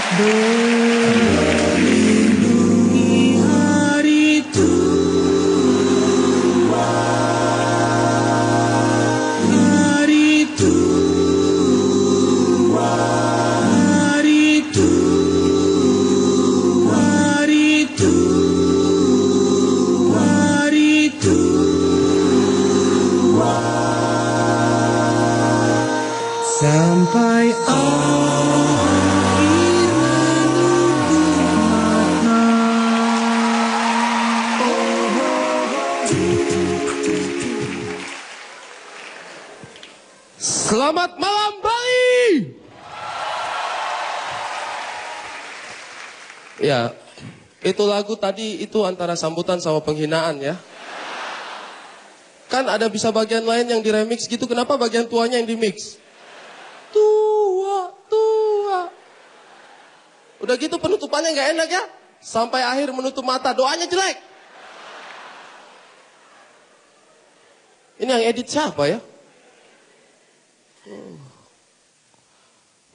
Melindungi hari tua, hari tua, hari tua, hari tua, hari tua, sampai akhir menutup mata. Selamat malam Bali. Ya, itu lagu tadi itu antara sambutan sama penghinaan ya. Kan ada bisa bagian lain yang diremix gitu, kenapa bagian tuanya yang dimix? Tua, tua. Udah gitu penutupannya nggak enak ya. Sampai akhir menutup mata, doanya jelek. Ini yang edit siapa ya?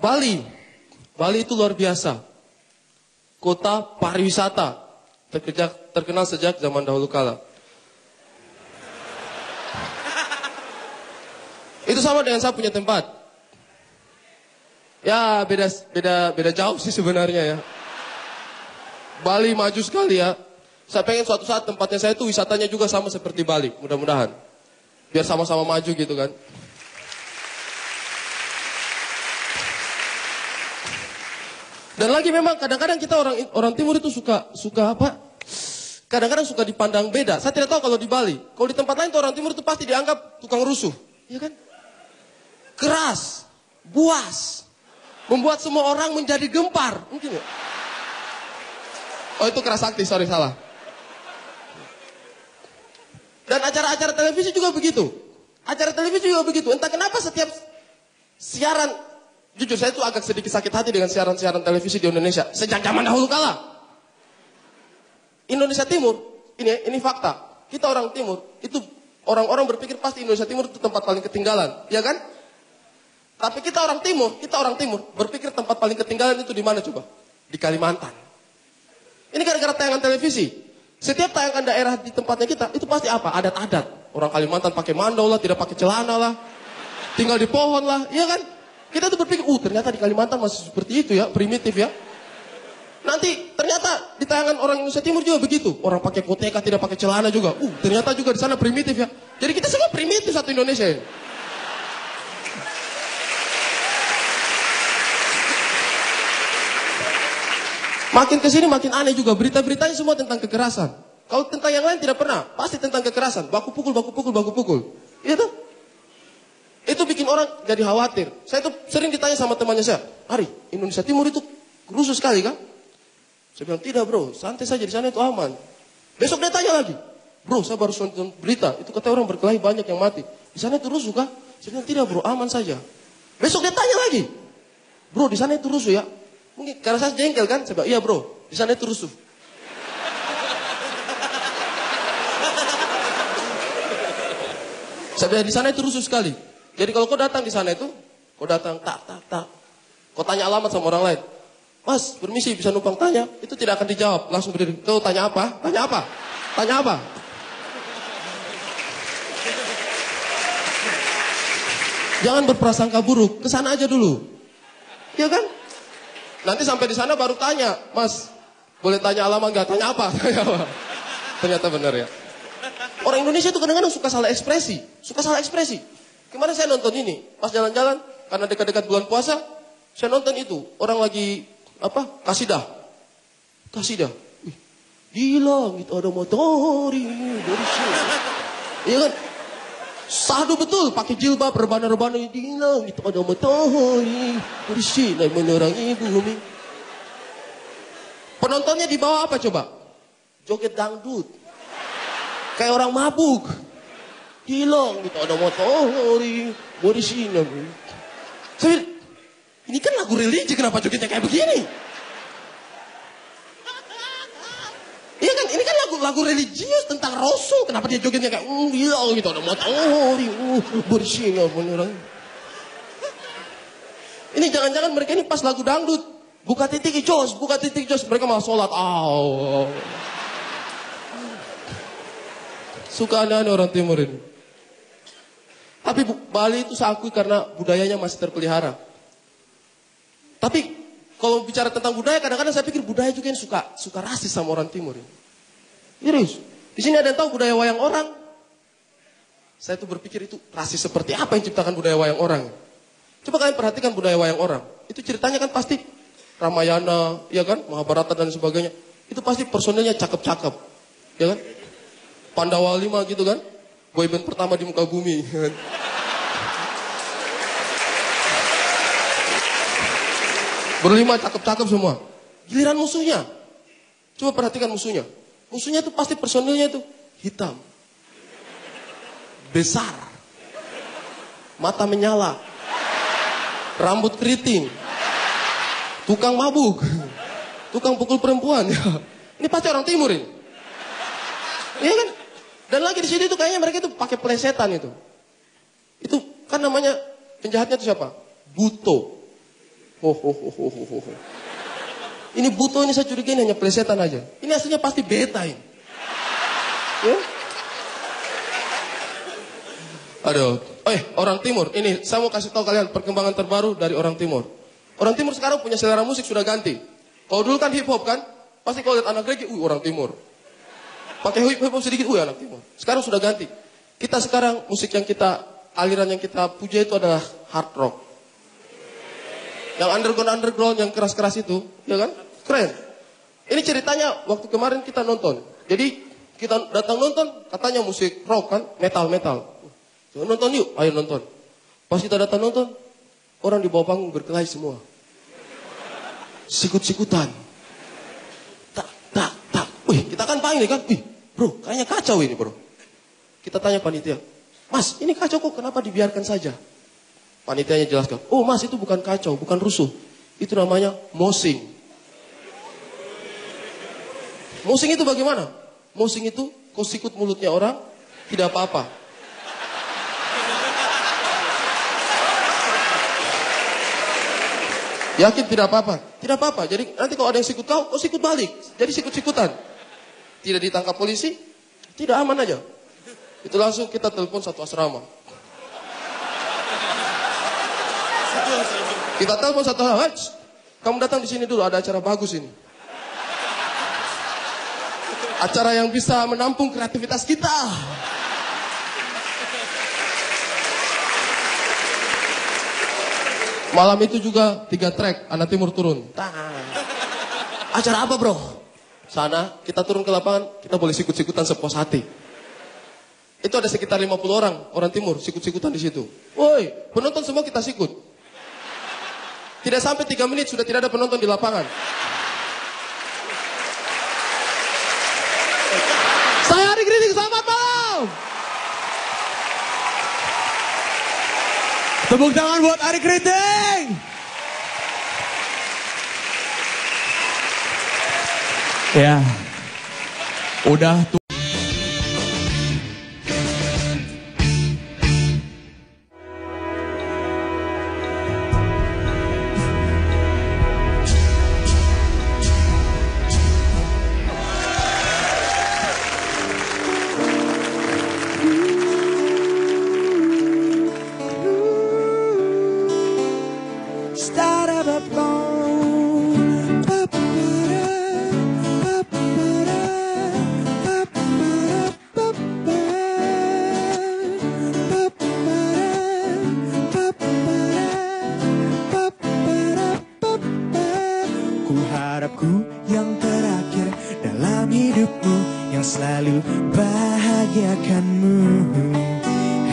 Bali. Bali itu luar biasa. Kota pariwisata. Terkenal sejak zaman dahulu kala. Itu sama dengan saya punya tempat. Ya beda jauh sih sebenarnya ya. Bali maju sekali ya. Saya pengen suatu saat tempatnya saya itu wisatanya juga sama seperti Bali. Mudah-mudahan. Biar sama-sama maju gitu kan. Dan lagi memang kadang-kadang kita orang timur itu suka apa? Kadang-kadang suka dipandang beda. Saya tidak tahu kalau di Bali. Kalau di tempat lain tuh orang timur itu pasti dianggap tukang rusuh. Iya kan? Keras, buas, membuat semua orang menjadi gempar. Mungkin ya? Oh itu keras sakti, sorry salah. Dan acara-acara televisi juga begitu. Acara televisi juga begitu. Entah kenapa setiap siaran, jujur saya itu agak sedikit sakit hati dengan siaran-siaran televisi di Indonesia. Sejak zaman dahulu kala. Indonesia Timur, ini fakta. Kita orang Timur, itu orang-orang berpikir pasti Indonesia Timur itu tempat paling ketinggalan. Ya kan? Tapi kita orang Timur berpikir tempat paling ketinggalan itu di mana coba? Di Kalimantan. Ini gara-gara tayangan televisi. Setiap tayangan daerah di tempatnya kita, itu pasti apa? Adat-adat. Orang Kalimantan pakai mandau lah, tidak pakai celana lah. Tinggal di pohon lah, iya kan? Kita tuh berpikir, ternyata di Kalimantan masih seperti itu ya, primitif ya. Nanti ternyata di tayangan orang Indonesia Timur juga begitu. Orang pakai koteka, tidak pakai celana juga. Ternyata juga di sana primitif ya. Jadi kita semua primitif satu Indonesia ini. Makin kesini makin aneh juga, berita-beritanya semua tentang kekerasan. Kalau tentang yang lain tidak pernah, pasti tentang kekerasan. Baku pukul. Iya tuh? Itu bikin orang jadi khawatir. Saya tuh sering ditanya sama temannya saya, Ari, Indonesia Timur itu rusuh sekali kan? Saya bilang, tidak bro, santai saja di sana itu aman. Besok dia tanya lagi, bro saya baru nonton berita, itu kata orang berkelahi banyak yang mati. Di sana itu rusuh kah? Saya bilang, tidak bro, aman saja. Besok dia tanya lagi, bro di sana itu rusuh ya? Mungkin karena saya jengkel kan, saya bilang, iya bro, di sana itu rusuh. Saya bilang, di sana itu rusuh sekali. Jadi kalau kau datang di sana itu, kau datang tak. Kau tanya alamat sama orang lain. Mas, permisi bisa numpang tanya? Itu tidak akan dijawab, langsung berdiri. Kau tanya apa? Tanya apa? Tanya apa? Jangan berprasangka buruk, ke sana aja dulu. Iya kan? Nanti sampai di sana baru tanya, Mas, boleh tanya alamat nggak? Tanya apa? Tanya apa? Ternyata benar ya. Orang Indonesia itu kadang-kadang suka salah ekspresi. Kemarin saya nonton ini, pas jalan-jalan, karena dekat-dekat bulan puasa, saya nonton itu, orang lagi kasidah. Wih, gila, gitu ada matahari dari sini. Iya kan? Sadu betul, pakai jilbab, rebana-rebana, gila, gitu ada matahari dari sini menerangi bumi. Penontonnya di bawah apa coba? Joget dangdut. Kayak orang mabuk. Gila, gitu ada matahari dari sini. Saya, ini kan lagu religi, kenapa jogetnya kayak begini? Iya kan, ini kan lagu religius tentang Rasul. Kenapa dia jogetnya kayak, gila gitu, ada matahari, bersinar beneran. Ini jangan-jangan mereka ini pas lagu dangdut. Buka titik jos, buka titik jos. Mereka malah sholat. Suka aneh-aneh orang timur ini. Tapi Bali itu saya akui karena budayanya masih terpelihara. Tapi kalau bicara tentang budaya, kadang-kadang saya pikir budaya juga yang suka rasis sama orang timur ini. Serius. Di sini ada yang tahu budaya wayang orang? Saya tuh berpikir itu rasis seperti apa yang ciptakan budaya wayang orang. Coba kalian perhatikan budaya wayang orang. Itu ceritanya kan pasti Ramayana, ya kan, Mahabharata dan sebagainya. Itu pasti personelnya cakep-cakep, ya kan? Pandawa 5 gitu kan, boyband pertama di muka bumi. Berlima cakep-cakep semua. Giliran musuhnya, coba perhatikan musuhnya. Musuhnya itu pasti personelnya itu hitam, besar, mata menyala, rambut keriting, tukang mabuk, tukang pukul perempuan. Ini pasti orang timur ini. Iya kan? Dan lagi di sini itu kayaknya mereka itu pakai plesetan itu. Itu kan namanya penjahatnya itu siapa? Buto. Ini Buto ini saya curiga ini hanya plesetan aja. Ini aslinya pasti beta ini. Ya? Aduh. Orang timur. Ini saya mau kasih tahu kalian perkembangan terbaru dari orang timur. Orang timur sekarang punya selera musik sudah ganti. Kalau dulu kan hip hop kan, pasti kalau lihat anak reggae, orang timur. Pakai hip hop sedikit, anak timur. Sekarang sudah ganti. Kita sekarang musik yang aliran yang kita puja itu adalah hard rock. Yang underground yang keras-keras itu, ya kan? Keren. Ini ceritanya waktu kemarin kita nonton. Jadi kita datang nonton, katanya musik rock kan, metal. Nonton yuk, ayo nonton. Pas kita datang nonton, orang di bawah panggung berkelahi semua. Sikut-sikutan. Tak. Wih, kita kan panggil kan. Wih, bro, kayaknya kacau ini bro. Kita tanya panitia, Mas, ini kacau kok, kenapa dibiarkan saja? Panitianya jelaskan, oh mas itu bukan kacau, bukan rusuh. Itu namanya mosing. Mosing itu bagaimana? Mosing itu kau sikut mulutnya orang, tidak apa-apa. Yakin tidak apa-apa? Tidak apa-apa. Jadi nanti kalau ada yang sikut kau sikut balik. Jadi sikut-sikutan. Tidak ditangkap polisi, tidak aman aja. Itu langsung kita telepon satu asrama. Kita telepon satu asrama, kamu datang di sini dulu, ada acara bagus ini. Acara yang bisa menampung kreativitas kita. Malam itu juga 3 track, anak timur turun. Acara apa bro? Sana, kita turun ke lapangan, kita boleh sikut-sikutan sepuas hati. Itu ada sekitar 50 orang timur, sikut-sikutan di situ. Woi, penonton semua kita sikut. Tidak sampai 3 menit sudah tidak ada penonton di lapangan. Saya Ari Kritik, selamat malam. Tepuk tangan buat Ari Kriting. Ya. Udah tuh. Harapku yang terakhir dalam hidupmu, yang selalu bahagiakanmu.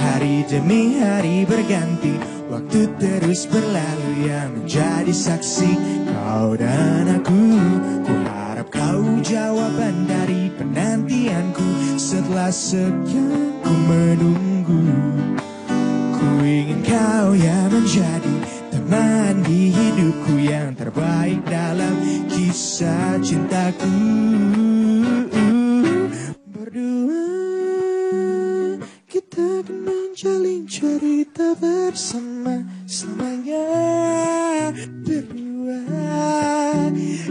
Hari demi hari berganti, waktu terus berlalu, yang menjadi saksi kau dan aku. Ku harap kau jawaban dari penantianku. Setelah sekian ku menunggu, ku ingin kau yang menjadi teman di hidupku, yang terbaik dalam kisah cintaku. Berdua kita akan menjalin cerita bersama selamanya. Berdua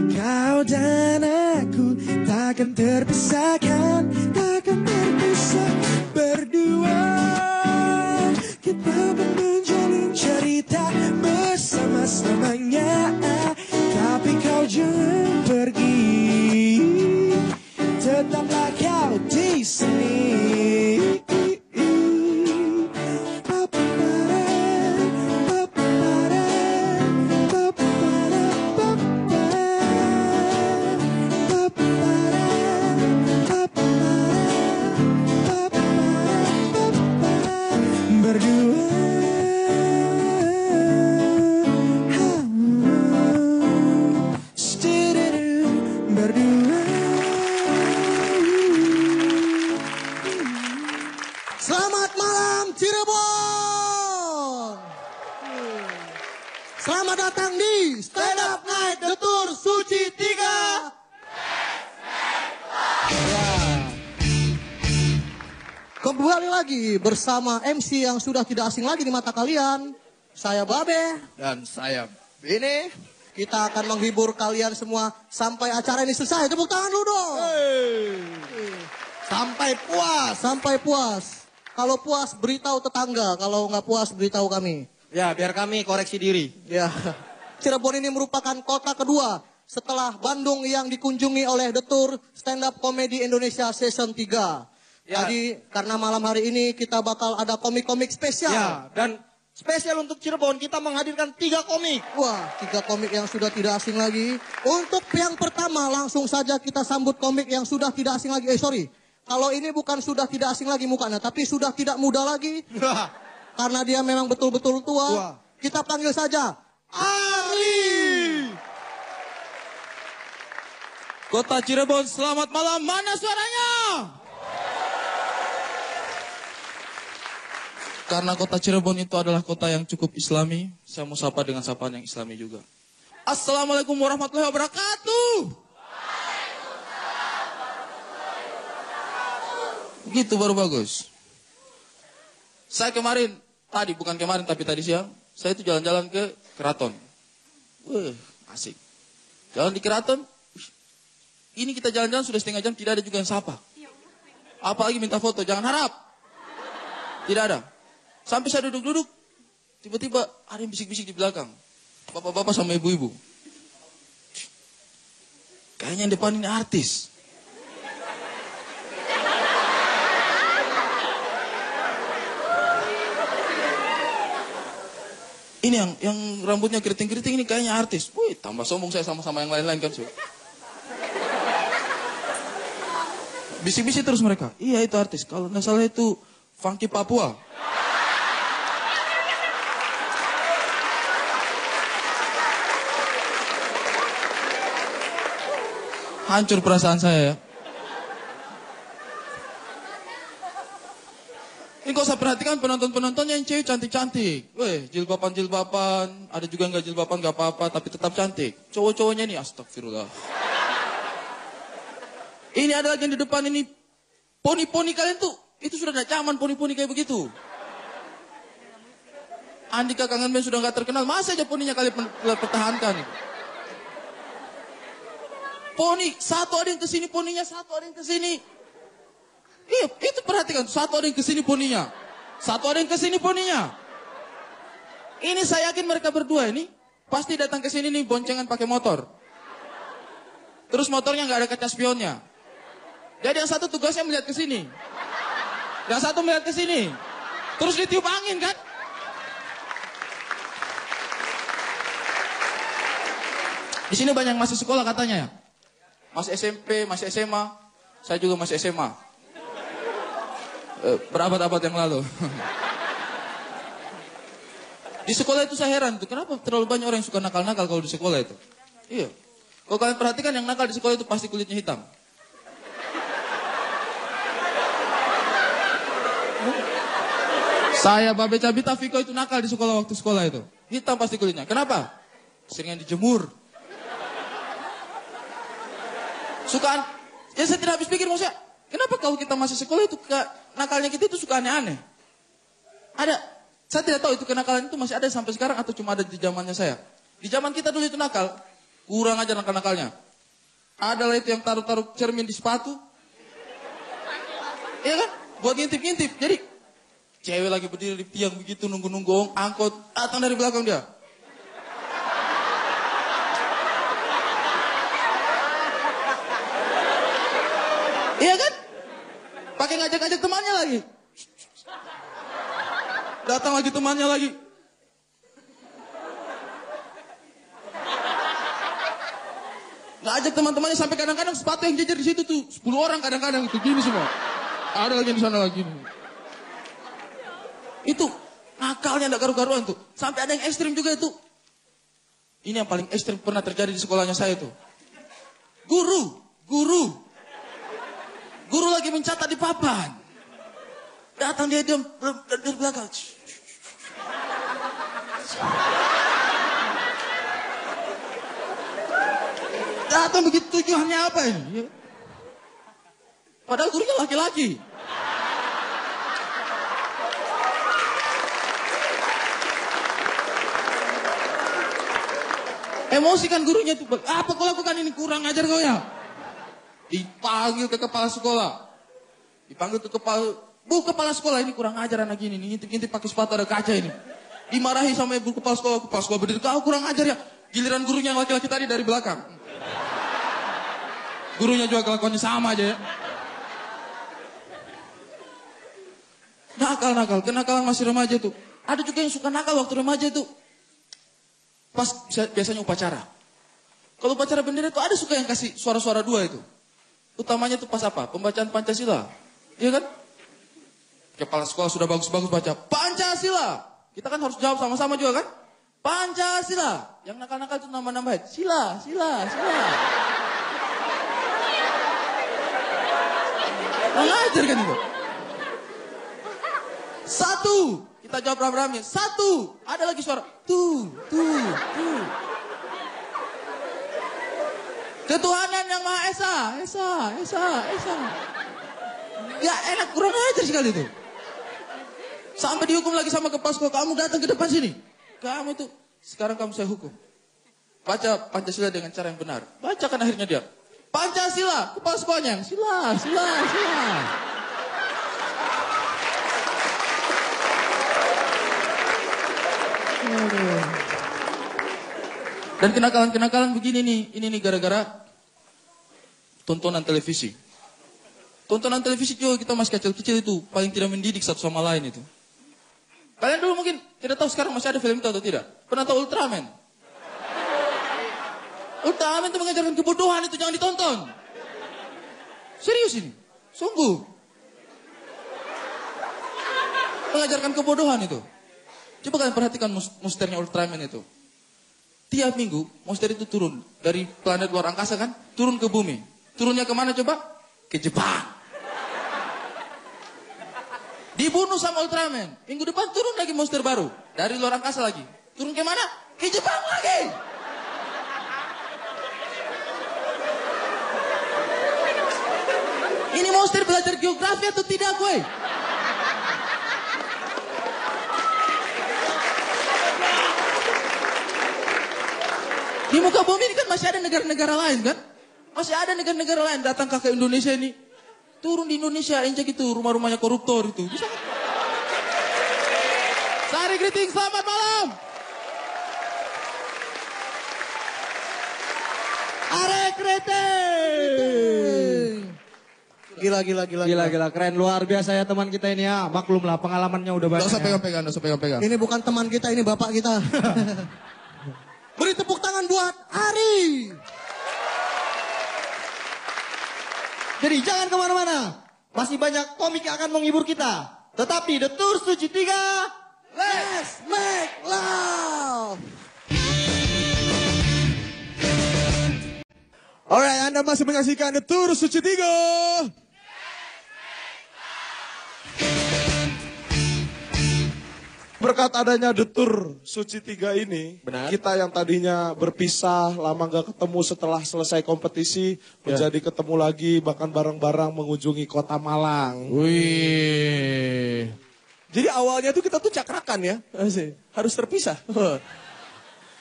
Kau dan aku takkan terpisahkan, takkan terpisah berdua. Kita pun menjalin cerita bersama-samanya. Tapi kau jangan pergi, tetaplah kau di sini. Selamat malam Cirebon. Selamat datang di Stand Up Night The Tour Suci 3. Kembali lagi bersama MC yang sudah tidak asing lagi di mata kalian. Saya Babe. Dan saya Bini. Kita akan menghibur kalian semua sampai acara ini selesai. Tepuk tangan dulu dong. Sampai puas. Sampai puas. Kalau puas beritahu tetangga, kalau nggak puas beritahu kami. Ya, biar kami koreksi diri. Ya, Cirebon ini merupakan kota kedua setelah Bandung yang dikunjungi oleh The Tour Stand Up Comedy Indonesia Season 3. Ya. Jadi karena malam hari ini kita bakal ada komik-komik spesial. Ya, dan spesial untuk Cirebon kita menghadirkan 3 komik. Wah, 3 komik yang sudah tidak asing lagi. Untuk yang pertama langsung saja kita sambut komik yang sudah tidak asing lagi. Kalau ini bukan sudah tidak asing lagi mukanya, tapi sudah tidak muda lagi. Karena dia memang betul-betul tua. Wah. Kita panggil saja Ari. Kota Cirebon, selamat malam. Mana suaranya? Karena kota Cirebon itu adalah kota yang cukup islami, saya mau sapa dengan sapaan yang islami juga. Assalamualaikum warahmatullahi wabarakatuh. Gitu baru bagus. Saya bukan kemarin tapi tadi siang, saya itu jalan-jalan ke Keraton. Wah, asik. Jalan di Keraton, ini kita jalan-jalan sudah setengah jam, tidak ada juga yang sapa. Apalagi minta foto, jangan harap. Tidak ada. Sampai saya duduk-duduk, tiba-tiba ada yang bisik-bisik di belakang. Bapak-bapak sama ibu-ibu. Kayaknya yang depan ini artis. Ini yang rambutnya keriting-keriting ini kayaknya artis. Wih, tambah sombong saya sama-sama yang lain-lain kan. Bisik-bisik terus mereka. Iya itu artis. Kalau nggak salah itu Funky Papua. Hancur perasaan saya ya. Ini kok saya perhatikan penonton-penontonnya yang cewek cantik-cantik. Weh, jilbaban-jilbaban. Ada juga nggak jilbaban nggak apa-apa, tapi tetap cantik. Cowok-cowoknya nih, astagfirullah. Ini ada lagi yang di depan ini. Poni-poni kalian tuh, itu sudah tidak zaman poni-poni kayak begitu. Andika Kangen Band sudah nggak terkenal, masa aja poninya kalian pertahankan. Poni, satu ada yang kesini poninya, satu ada yang kesini. Iya, itu perhatikan. Satu ada yang kesini poninya. Satu ada yang kesini poninya. Ini saya yakin mereka berdua ini pasti datang ke sini nih boncengan pakai motor. Terus motornya nggak ada kaca spionnya. Jadi yang satu tugasnya melihat ke sini. Yang satu melihat ke sini. Terus ditiup angin kan? Di sini banyak masih sekolah katanya ya. Masih SMP, masih SMA. Saya juga masih SMA. Berabad-abad yang lalu. Di sekolah itu saya heran tuh, kenapa terlalu banyak orang yang suka nakal-nakal kalau di sekolah itu? Iya. Kalau kalian perhatikan yang nakal di sekolah itu pasti kulitnya hitam. Saya Babe Cabita Viko itu nakal di sekolah waktu sekolah itu. Hitam pasti kulitnya. Kenapa? Seringan dijemur. Sukaan, ya saya tidak habis pikir maksudnya, kenapa kalau kita masih sekolah itu nakalnya kita itu suka aneh-aneh? Ada, saya tidak tahu itu kenakalan itu masih ada sampai sekarang atau cuma ada di zamannya saya. Di zaman kita dulu itu nakal, Kurang aja nakal-nakalnya. Adalah itu yang taruh-taruh cermin di sepatu. Iya kan? Buat ngintip-ngintip. Jadi cewek lagi berdiri di tiang begitu nunggu-nunggu angkot. Datang dari belakang dia. Iya kan? Pakai ngajak-ngajak temannya lagi. Datang lagi temannya lagi. Ngajak teman-temannya sampai kadang-kadang sepatu yang jejer di situ tuh 10 orang kadang-kadang itu gini semua. Ada lagi di sana lagi. Itu nakalnya enggak karu-karuan tuh. Sampai ada yang ekstrim juga itu. Ini yang paling ekstrim pernah terjadi di sekolahnya saya tuh. Guru lagi mencatat di papan. Datang dia diam dari belakang. Datang begitu tujuannya apa ini? Padahal gurunya laki-laki. Emosi kan gurunya itu. Apa kau lakukan ini? Kurang ajar kau ya. Dipanggil ke kepala sekolah. Dipanggil ke kepala sekolah ini kurang ajar anak ini. Ngintip-ngintip pakai sepatu ada kaca ini. Dimarahi sama ibu kepala sekolah berdiri. Kau kurang ajar ya. Giliran gurunya yang laki-laki tadi dari belakang. Gurunya juga kelakuannya sama aja ya. Nakal. Kenakalan masih remaja tuh. Ada juga yang suka nakal waktu remaja tuh. Pas biasanya upacara. Kalau upacara bendera tuh ada suka yang kasih suara-suara dua itu. Utamanya tuh pas apa? Pembacaan Pancasila. Iya kan? Kepala sekolah sudah bagus-bagus baca Pancasila. Kita kan harus jawab sama-sama juga kan? Pancasila. Yang nakal-nakal itu nambah-nambahin. Sila. Mengajar kan itu. 1. Kita jawab rame-rame. 1. Ada lagi suara. Tuh. Ketuhanan yang Maha Esa. Ya enak, kurang ajar sekali itu. Sampai dihukum lagi sama kepala sekolah. Kamu datang ke depan sini. Kamu itu, sekarang kamu saya hukum. Baca Pancasila dengan cara yang benar. Bacakan akhirnya dia. Pancasila, kepala sekolahnya. Sila. Dan kenakalan begini nih. Ini nih gara-gara tontonan televisi. Tontonan televisi juga kita masih kecil-kecil itu paling tidak mendidik satu sama lain itu. Kalian dulu mungkin tidak tahu sekarang masih ada film itu atau tidak. Pernah tahu Ultraman? Ultraman itu mengajarkan kebodohan itu jangan ditonton. Serius ini. Sungguh. Mengajarkan kebodohan itu. Coba kalian perhatikan monsternya Ultraman itu. Tiap minggu monster itu turun dari planet luar angkasa kan, turun ke bumi. Turunnya kemana coba? Ke Jepang. Dibunuh sama Ultraman. Minggu depan turun lagi monster baru dari luar angkasa lagi. Turun ke mana? Ke Jepang lagi. Ini monster belajar geografi atau tidak, gue? Di muka bumi ini kan masih ada negara-negara lain kan? Masih ada negara-negara lain datang ke Indonesia ini. Turun di Indonesia, injak itu rumah-rumahnya koruptor itu. Bisa kan? Sari Greeting, selamat malam. Arek Greeting. Gila. Keren, luar biasa ya teman kita ini ya. Maklumlah pengalamannya udah banyak. Gak usah pegang. Ini bukan teman kita, ini bapak kita. Beri tepuk tangan buat Ari. Jadi jangan kemana-mana. Masih banyak komik yang akan menghibur kita. Tetapi The Tour Suci 3. Let's make love. Alright, Anda masih menyaksikan The Tour Suci 3. Berkat adanya The Tour Suci 3 ini, kita yang tadinya berpisah, lama gak ketemu setelah selesai kompetisi, menjadi ketemu lagi, bahkan bareng-bareng mengunjungi kota Malang. Wih. Jadi awalnya tuh kita tuh cakrakan ya, harus terpisah.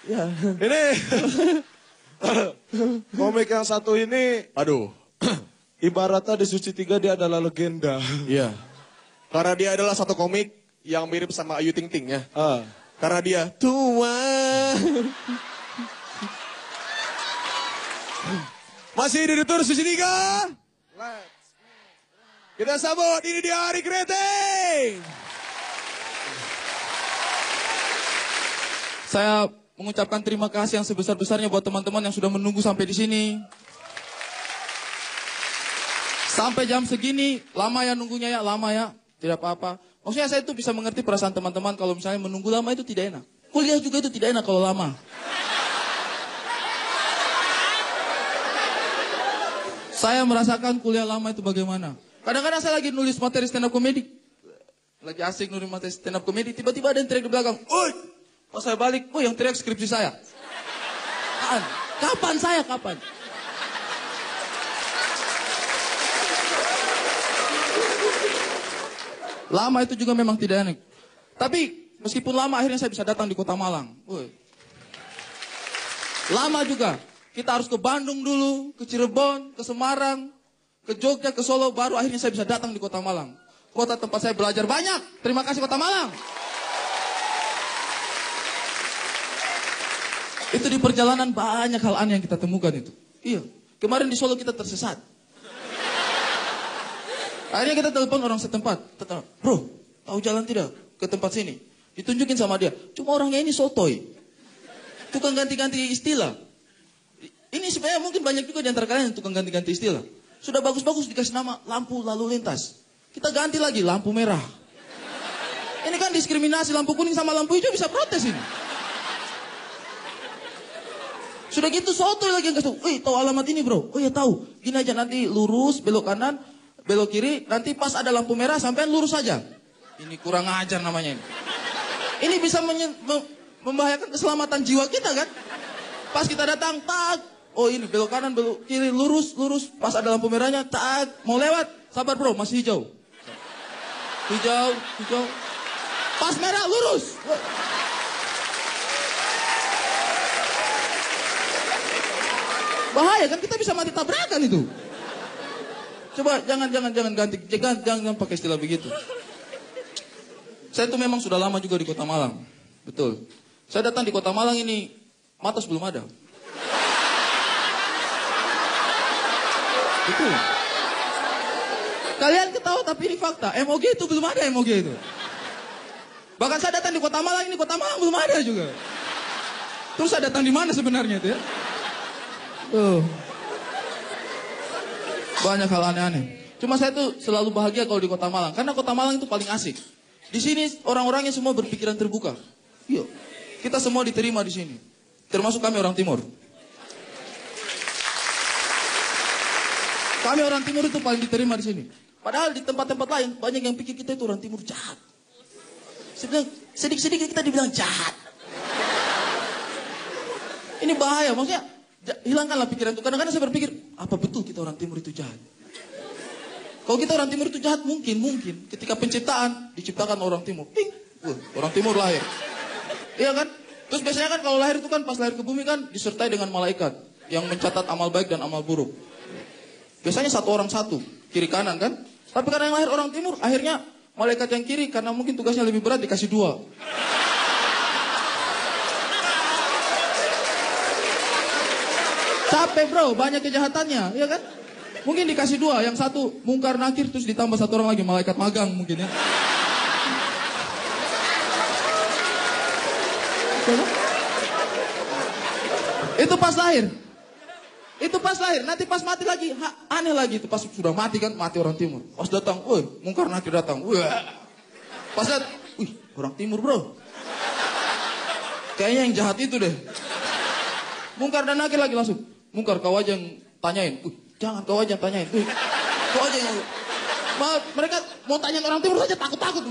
Ya. Ini Komik yang satu ini, Aduh. ibaratnya di Suci 3 dia adalah legenda. Iya. Karena dia adalah satu komik yang mirip sama Ayu Ting Ting ya. Karena dia tua. Masih di Tour Suci 3. Kita sambut, ini dia Ari Kreting. Saya mengucapkan terima kasih yang sebesar-besarnya buat teman-teman yang sudah menunggu sampai di sini. Sampai jam segini, lama ya nunggunya ya, lama ya. Tidak apa-apa. Maksudnya saya itu bisa mengerti perasaan teman-teman kalau misalnya menunggu lama itu tidak enak. Kuliah juga itu tidak enak kalau lama. Saya merasakan kuliah lama itu bagaimana. Kadang-kadang saya lagi nulis materi stand up comedy. Lagi asik nulis materi stand up comedy, tiba-tiba ada yang teriak di belakang. Oi! Pas saya balik, yang teriak skripsi saya. Kapan saya? Kapan? Lama itu juga memang tidak enak. Tapi meskipun lama akhirnya saya bisa datang di Kota Malang. Lama juga. Kita harus ke Bandung dulu, ke Cirebon, ke Semarang, ke Jogja, ke Solo. Baru akhirnya saya bisa datang di Kota Malang. Kota tempat saya belajar banyak. Terima kasih Kota Malang. Itu di perjalanan banyak hal aneh yang kita temukan itu. Iya. Kemarin di Solo kita tersesat. Akhirnya kita telepon orang setempat. Bro, tahu jalan tidak ke tempat sini? Ditunjukin sama dia. Cuma orangnya ini sotoy. Tukang ganti-ganti istilah. Ini sebenarnya mungkin banyak juga di antara kalian yang tukang ganti-ganti istilah. Sudah bagus-bagus dikasih nama lampu lalu lintas. Kita ganti lagi lampu merah. Ini kan diskriminasi, lampu kuning sama lampu hijau bisa protes ini. Sudah gitu sotoy lagi yang kasih. Tahu alamat ini bro? Oh ya tahu. Gini aja nanti lurus, belok kanan, belok kiri, nanti pas ada lampu merah sampai lurus saja. Ini kurang ajar namanya ini. Ini bisa membahayakan keselamatan jiwa kita kan? Pas kita datang, tak. Oh ini belok kanan, belok kiri, lurus, lurus. Pas ada lampu merahnya, tak. Mau lewat, sabar bro, masih hijau. Hijau, hijau. Pas merah, lurus. Bahaya kan, kita bisa mati tabrakan itu. Coba jangan ganti, jangan pakai istilah begitu. Saya tuh memang sudah lama juga di Kota Malang. Betul. Saya datang di Kota Malang ini, Matos belum ada. Betul. Kalian ketawa tapi ini fakta. MOG itu belum ada MOG itu. Bahkan saya datang di Kota Malang ini, Kota Malang belum ada juga. Terus saya datang di mana sebenarnya itu ya? Banyak hal aneh-aneh. Cuma saya tuh selalu bahagia kalau di Kota Malang. Karena Kota Malang itu paling asik. Di sini orang-orangnya semua berpikiran terbuka. Iya. Kita semua diterima di sini. Termasuk kami orang Timur. Kami orang Timur itu paling diterima di sini. Padahal di tempat-tempat lain banyak yang pikir kita itu orang Timur jahat. Sedikit-sedikit kita dibilang jahat. Ini bahaya. Maksudnya hilangkanlah pikiran itu. Kadang-kadang saya berpikir, apa betul kita orang Timur itu jahat? Kalau kita orang Timur itu jahat, mungkin. Ketika penciptaan, diciptakan orang Timur. Orang Timur lahir. Iya kan? Terus biasanya kan kalau lahir itu kan, pas lahir ke bumi kan, disertai dengan malaikat. Yang mencatat amal baik dan amal buruk. Biasanya satu orang satu, kiri kanan kan? Tapi karena yang lahir orang Timur, akhirnya malaikat yang kiri, karena mungkin tugasnya lebih berat, dikasih 2. Capek bro, banyak kejahatannya, ya kan? Mungkin dikasih 2, yang satu mungkar nakir, terus ditambah satu orang lagi, malaikat magang mungkin ya. Itu pas lahir. Nanti pas mati lagi, aneh lagi. Itu pas sudah mati kan, mati orang Timur. Pas datang, mungkar nakir datang. Pas lihat, orang Timur bro. Kayaknya yang jahat itu deh. Mungkar dan nakir lagi langsung. Mungkar kau aja yang tanyain. Jangan kau aja yang tanyain. Kau aja yang... Mereka mau tanyain orang Timur saja takut-takut.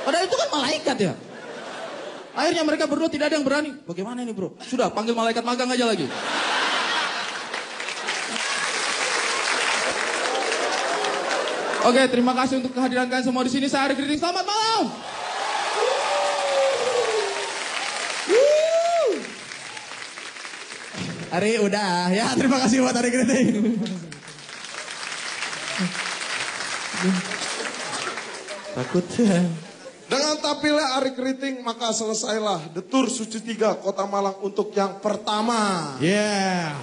Padahal itu kan malaikat ya. Akhirnya mereka berdua tidak ada yang berani. Bagaimana ini bro? Sudah, panggil malaikat magang aja lagi. Oke, terima kasih untuk kehadiran kalian semua di sini. Saya Ari Kriting, selamat malam. Ari udah ya, terima kasih buat Ari Kriting. Takut. Dengan tampilnya Ari Kriting, maka selesailah The Tour Suci 3 Kota Malang untuk yang pertama. Yeah.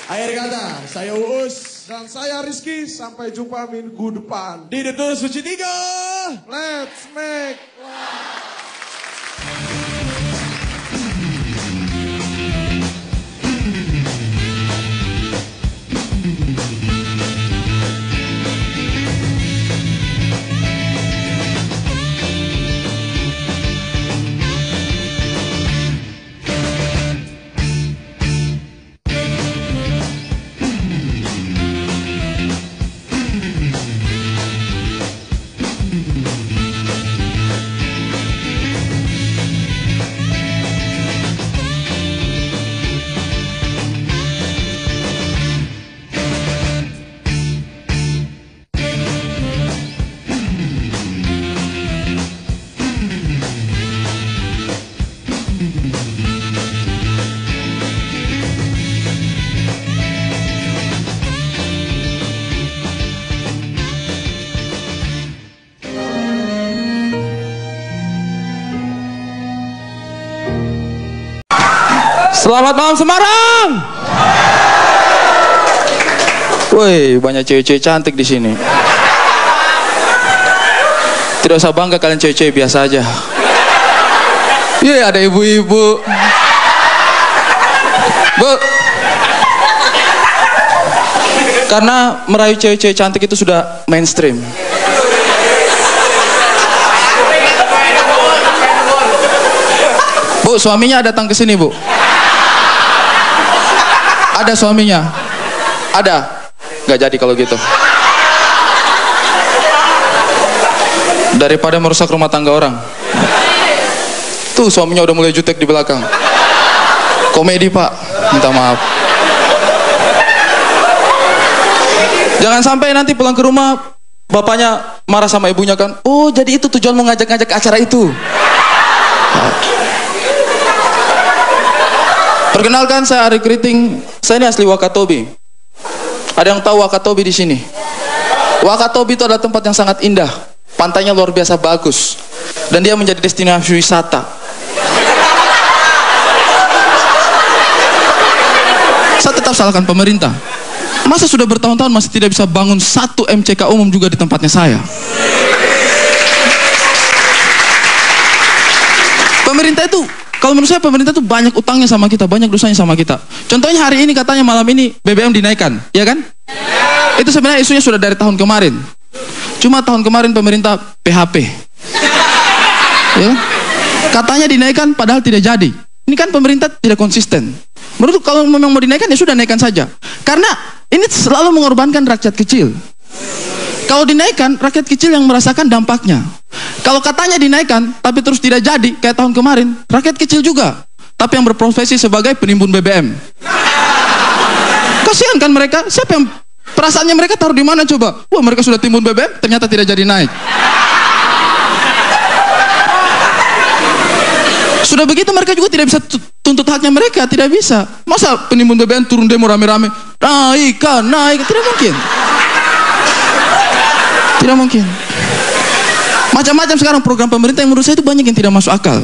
Akhir kata, saya Uus. Dan saya Rizky, sampai jumpa minggu depan. Di The Tour Suci 3. Let's make Selamat malam Semarang. Woi, banyak cewek-cewek cantik di sini. Tidak usah bangga kalian cewek-cewek, biasa aja. Iya, ada ibu-ibu. Bu. Karena merayu cewek-cewek cantik itu sudah mainstream. Bu, suaminya datang ke sini, Bu. Ada suaminya? Ada? Gak jadi kalau gitu. Daripada merusak rumah tangga orang. Tuh suaminya udah mulai jutek di belakang. Komedi, Pak. Minta maaf. Jangan sampai nanti pulang ke rumah bapaknya marah sama ibunya kan. Oh, jadi itu tujuan mau ngajak-ngajak acara itu. Perkenalkan, saya Ari Kriting. Saya ini asli Wakatobi. Ada yang tahu Wakatobi di sini? Wakatobi itu adalah tempat yang sangat indah. Pantainya luar biasa bagus. Dan dia menjadi destinasi wisata. Saya tetap salahkan pemerintah. Masa sudah bertahun-tahun masih tidak bisa bangun satu MCK umum juga di tempatnya saya? Pemerintah itu, kalau menurut saya pemerintah itu banyak utangnya sama kita, banyak dosanya sama kita. Contohnya hari ini katanya malam ini BBM dinaikkan, ya kan? Itu sebenarnya isunya sudah dari tahun kemarin. Cuma tahun kemarin pemerintah PHP. Ya? Katanya dinaikkan padahal tidak jadi. Ini kan pemerintah tidak konsisten. Menurut kalau memang mau dinaikkan ya sudah naikkan saja. Karena ini selalu mengorbankan rakyat kecil. Kalau dinaikkan, rakyat kecil yang merasakan dampaknya. Kalau katanya dinaikkan, tapi terus tidak jadi, kayak tahun kemarin, rakyat kecil juga. Tapi yang berprofesi sebagai penimbun BBM. Kasihan kan mereka? Siapa yang perasaannya mereka taruh di mana coba? Wah, mereka sudah timbun BBM, ternyata tidak jadi naik. Sudah begitu mereka juga tidak bisa tuntut haknya mereka, tidak bisa. Masa penimbun BBM turun demo rame-rame, naik, tidak mungkin. Tidak mungkin. Macam-macam sekarang program pemerintah yang menurut saya itu banyak yang tidak masuk akal.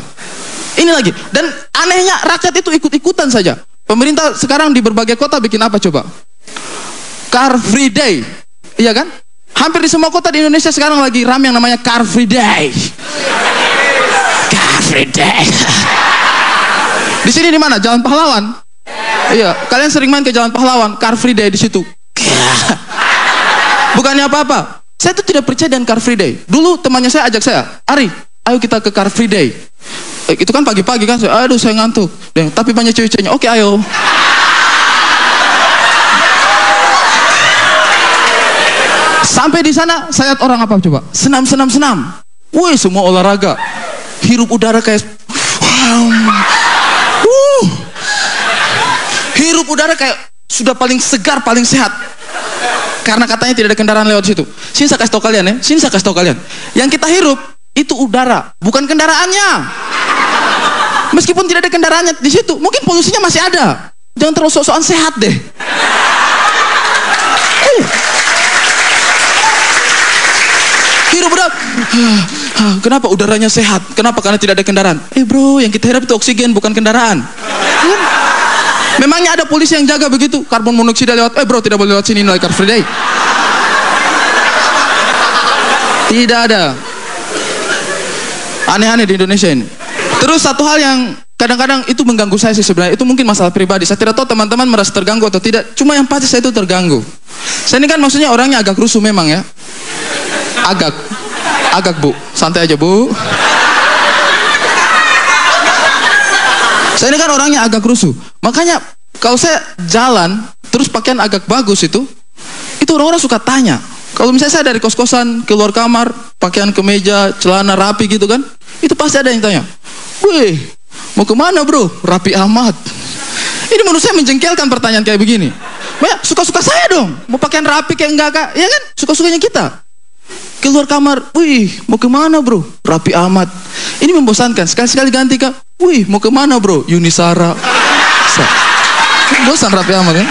Ini lagi. Dan anehnya rakyat itu ikut-ikutan saja. Pemerintah sekarang di berbagai kota bikin apa coba? Car Free Day. Iya kan? Hampir di semua kota di Indonesia sekarang lagi ramai yang namanya Car Free Day. Car Free Day. Di sini di mana? Jalan Pahlawan. Iya, kalian sering main ke Jalan Pahlawan, Car Free Day di situ. Bukannya apa-apa. Saya tuh tidak percaya dengan Car Free Day. Dulu temannya saya ajak saya, Ari, ayo kita ke Car Free Day. Itu kan pagi-pagi kan, aduh saya ngantuk. Tapi banyak cewek-ceweknya, oke ayo. Sampai di sana, saya lihat orang apa coba? Senam. Wih, semua olahraga. Hirup udara kayak... Hirup udara kayak sudah paling segar, paling sehat. Karena katanya tidak ada kendaraan lewat situ. Sini saya kasih tahu kalian ya. Sini saya kasih tahu kalian. Yang kita hirup itu udara, bukan kendaraannya. Meskipun tidak ada kendaraannya di situ, mungkin polusinya masih ada. Jangan terlalu sok-sokan sehat deh. Hidup udah. Kenapa udaranya sehat? Kenapa? Karena tidak ada kendaraan. Bro, yang kita hirup itu oksigen, bukan kendaraan. Memangnya ada polisi yang jaga begitu? Karbon monoksida lewat. Bro, tidak boleh lewat sini, nilai Car Free Day. Tidak ada. Aneh-aneh di Indonesia ini. Terus satu hal yang kadang-kadang itu mengganggu saya sih sebenarnya. Itu mungkin masalah pribadi. Saya tidak tahu teman-teman merasa terganggu atau tidak. Cuma yang pasti saya itu terganggu. Saya ini kan maksudnya orangnya agak rusuh memang ya. Agak Bu. Santai aja Bu. Saya ini kan orangnya agak rusuh. Makanya kalau saya jalan terus pakaian agak bagus itu orang-orang suka tanya. Kalau misalnya saya dari kos-kosan keluar kamar, pakaian kemeja, celana rapi gitu kan, itu pasti ada yang tanya, "Wih, mau kemana bro? Rapi amat." Ini menurut saya menjengkelkan pertanyaan kayak begini. Suka-suka saya dong, mau pakaian rapi kayak enggak kak, ya kan? Suka-sukanya kita. Keluar kamar, "Wih, mau kemana bro? Rapi amat." Ini membosankan. Sekali-sekali ganti kak, "Wih, mau kemana bro? Yunisara." Bosan rapi amat kan?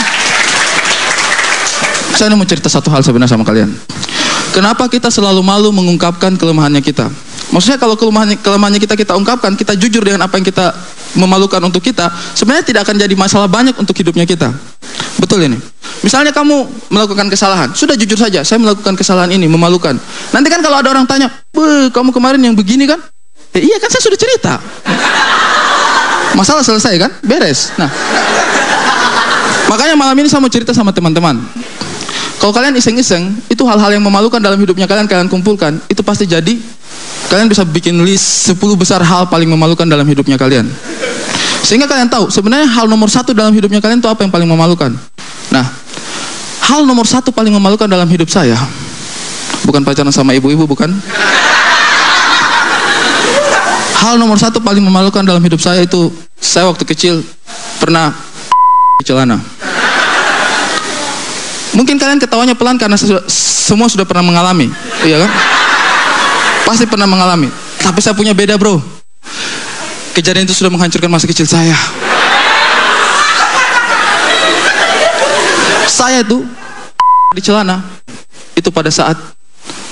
Saya mau cerita satu hal sebenarnya sama kalian. Kenapa kita selalu malu mengungkapkan kelemahannya kita? Maksudnya kalau kelemahannya kita ungkapkan, kita jujur dengan apa yang kita memalukan untuk kita, sebenarnya tidak akan jadi masalah banyak untuk hidupnya kita. Betul ini. Misalnya kamu melakukan kesalahan, sudah jujur saja, saya melakukan kesalahan ini, memalukan. Nanti kan kalau ada orang tanya, "Kamu kemarin yang begini kan?" Iya kan saya sudah cerita. Masalah selesai kan? Beres. Nah, makanya malam ini saya mau cerita sama teman-teman. Kalau kalian iseng-iseng, itu hal-hal yang memalukan dalam hidupnya kalian kumpulkan, itu pasti jadi, kalian bisa bikin list 10 besar hal paling memalukan dalam hidupnya kalian. Sehingga kalian tahu, sebenarnya hal nomor 1 dalam hidupnya kalian itu apa yang paling memalukan. Nah, hal nomor 1 paling memalukan dalam hidup saya, bukan pacaran sama ibu-ibu, bukan. Hal nomor 1 paling memalukan dalam hidup saya itu, saya waktu kecil pernah di celana. Mungkin kalian ketawanya pelan karena semua sudah pernah mengalami, iya kan? Pasti pernah mengalami. Tapi saya punya beda bro. Kejadian itu sudah menghancurkan masa kecil saya. Saya itu di celana itu pada saat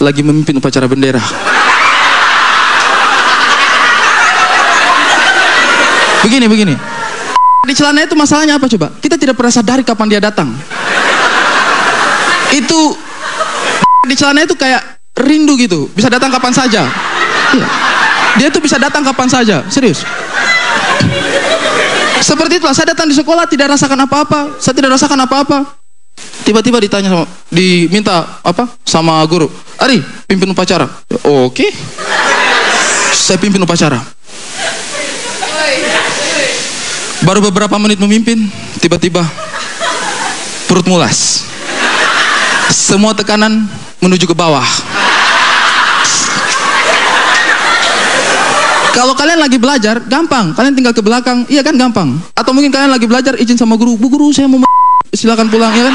lagi memimpin upacara bendera. Begini. Di celana itu masalahnya apa coba? Kita tidak pernah sadari kapan dia datang. Itu di celana itu kayak rindu gitu, bisa datang kapan saja. Iya. Dia tuh bisa datang kapan saja, serius. Seperti itulah, saya datang di sekolah tidak rasakan apa-apa, saya tidak rasakan apa-apa. Tiba-tiba diminta apa sama guru, "Ari, pimpin upacara." Oke. Saya pimpin upacara. Baru beberapa menit memimpin, tiba-tiba perut mulas. Semua tekanan menuju ke bawah. Kalau kalian lagi belajar, gampang. Kalian tinggal ke belakang, iya kan gampang. Atau mungkin kalian lagi belajar, izin sama guru, "Bu guru, saya mau silakan pulang," ya kan?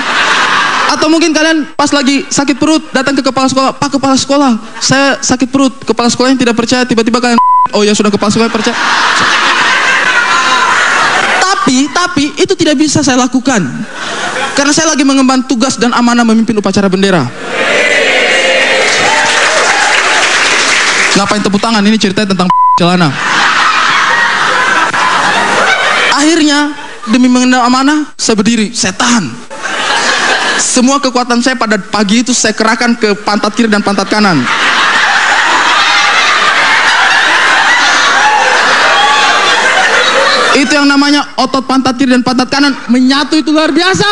Atau mungkin kalian pas lagi sakit perut, datang ke kepala sekolah, "Pak kepala sekolah, saya sakit perut." Kepala sekolah yang tidak percaya, tiba-tiba kalian, "Oh ya sudah, kepala sekolah percaya." Tapi itu tidak bisa saya lakukan. Karena saya lagi mengemban tugas dan amanah memimpin upacara bendera. Ngapain tepuk tangan? Ini ceritanya tentang celana. Akhirnya demi mengemban amanah, saya berdiri, saya tahan. Semua kekuatan saya pada pagi itu saya kerahkan ke pantat kiri dan pantat kanan. Itu yang namanya otot pantat kiri dan pantat kanan menyatu, itu luar biasa.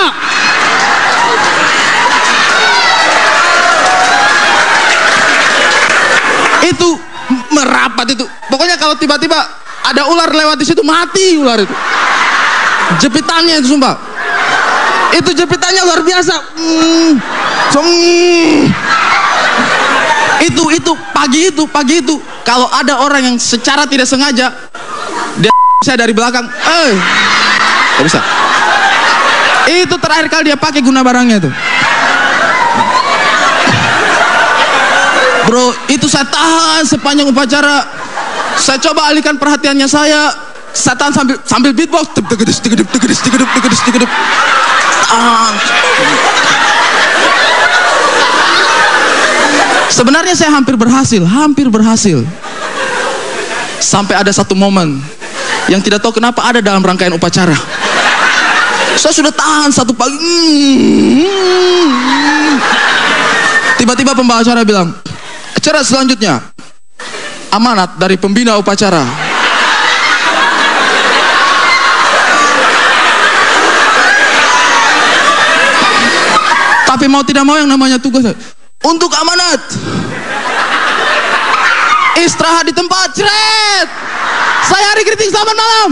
Itu merapat itu. Pokoknya kalau tiba-tiba ada ular lewat di situ, mati ular itu. Jepitannya itu sumpah. Itu jepitannya luar biasa. Itu pagi itu kalau ada orang yang secara tidak sengaja dia saya dari belakang, gak bisa. Itu terakhir kali dia pakai guna barangnya itu. Bro, itu saya tahan sepanjang upacara. Saya coba alihkan perhatiannya saya. Saya tahan sambil beatbox. Sebenarnya saya hampir berhasil. Sampai ada satu momen yang tidak tahu kenapa ada dalam rangkaian upacara. Saya sudah tahan satu pagi. Tiba-tiba pembawa acara bilang, acara selanjutnya amanat dari pembina upacara. Tapi mau tidak mau yang namanya tugas untuk amanat istirahat di tempat. Cret. Saya Hari Kritik, selamat malam.